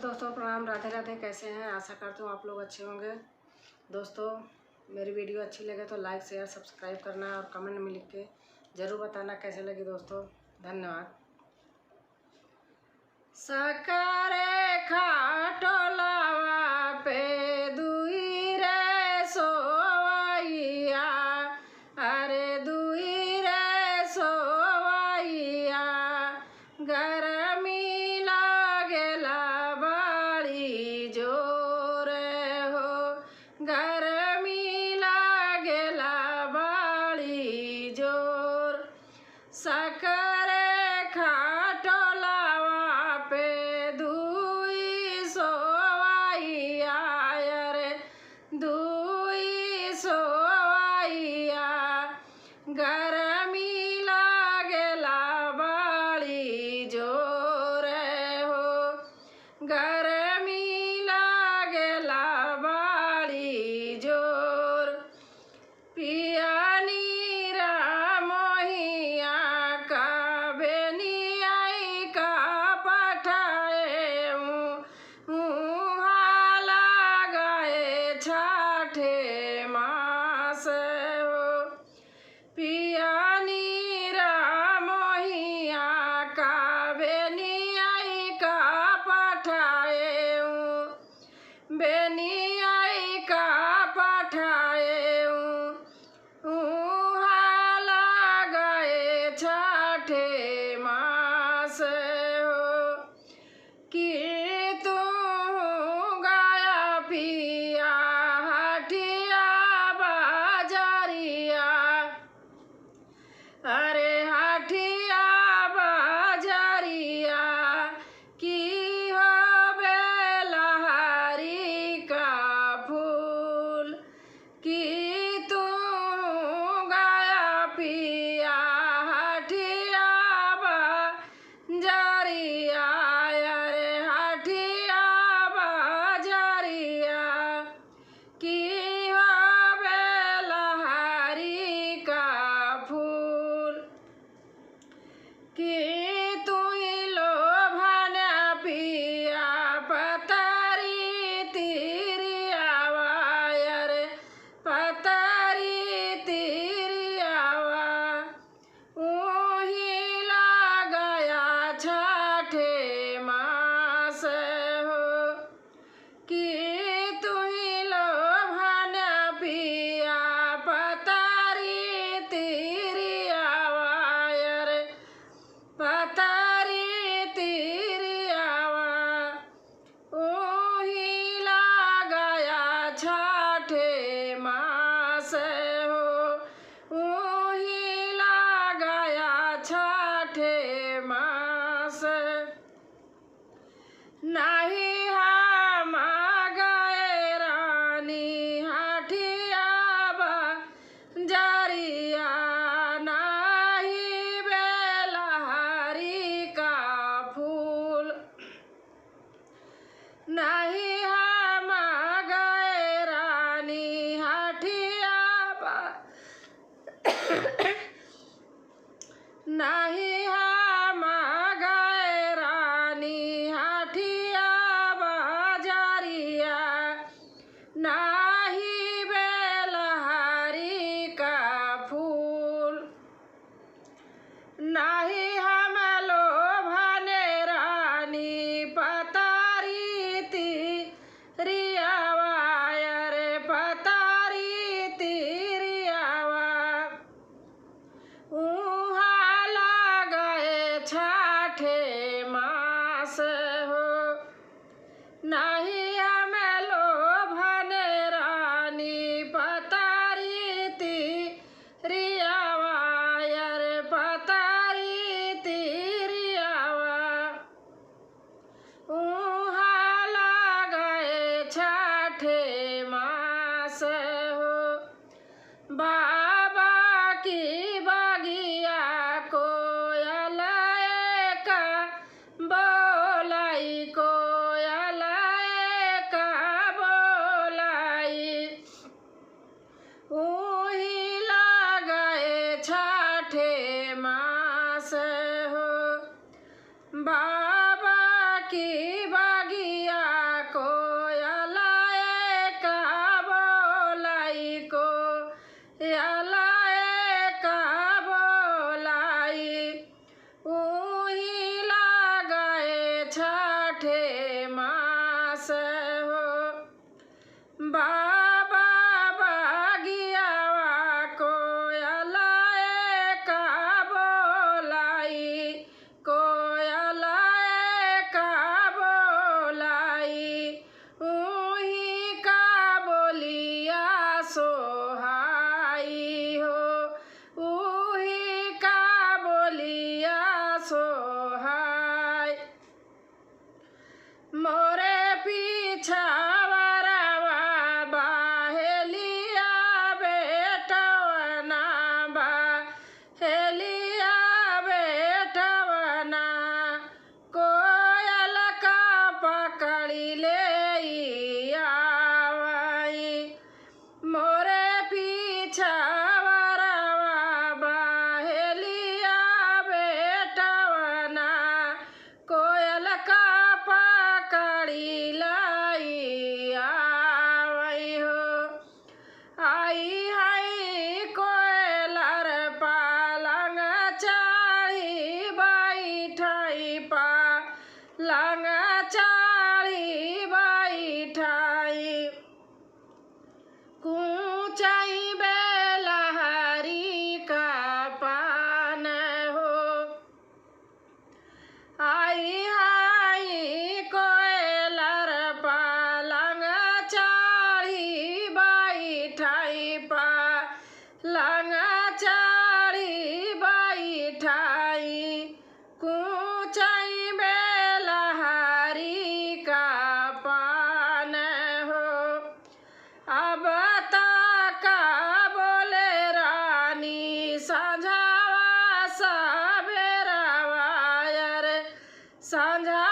दोस्तों प्रणाम, राधे राधे। कैसे हैं? आशा करती हूँ आप लोग अच्छे होंगे। दोस्तों मेरी वीडियो अच्छी लगे तो लाइक शेयर सब्सक्राइब करना और कमेंट में लिख के ज़रूर बताना कैसे लगी दोस्तों। धन्यवाद। सकरे खाटोलावा पे दुई रे सोवैया, अरे दुई रे सोवैया, गरमी लागेला बड़ी जोर हो, गरमी लागेला बड़ी जोर। सकरे खाटोलावा पे दुई सोवैया, अरे दुई सोवैया, गरमी लागेला बड़ी जोर हो, गरमी लागेला बड़ी जोर। पिया नीरा मोहिया का बेनियाई का पठाए हाला गए छाठे मास हो। पिया नीरा मोहिया का बेनियाई का पठाए बेनियाई का पठाए हाला गए छाठे मास हो। कि तू गाया पिया हटिया बाजारिया, अरे हटिया बाजारिया, की हो बेलहारी का फूल। कि तू गाया पिया हटिया बाजारिया, अरे हटिया बाजारिया, की हो बेलहारी का फूल। कि तू लोभाना पिया पतारी तिरियावा, अरे पतारी तिरियावा, ऊही लागया छाठे मास हो। कि तू लोभाना पिया पतारी तिरियावा, अरे पतारी तिरियावा, ऊही लागया छाठे मास हो, ऊही लागया छाठे मास। नाही हम गए रानी हटिया बाजारिया, नाही बेलहारी का फूल। नहीं हम गए रानी हटिया नहीं हम गए रानी हटिया बाजारिया, नाही बेलहारी का फूल। नाही हम लोभाने रानी पतारी तिरियावा, अरे पतारी तिरियावा, हाला गए छाठे मास हो। नहीं हम लोभाने रानी पतारी तिरियावा, अरे पतारी तिरियावा, हाला गए आठे मास हो। बाबा बागियावा कोयलाए का बोलाई, कोयलाए का बोलाई, ऊही का बोलिया सोहाई हो, ऊही का बोलिया सोहाई। मोरे पीछा वरवा बाहेलिया बेटवना, बाहेलिया बेटवना, कोयल का पकड़ी ले आवई। मोरे पीछा वरवा बाहेलिया बेटवना, कोयल का पकड़ी लाई आवई हो। आई हाई कोयलर पालंग चाही बैठाई, पालंग चाही बैठाई, कूचाई बेलहरी का पान हो। आई हाई कोयलर पालंग चाही बैठाई, पालंग चाही बैठाई, कूचाई बेलहरी का पान हो। अब तक बोले रानी संझावा सबेरवा, रे संझा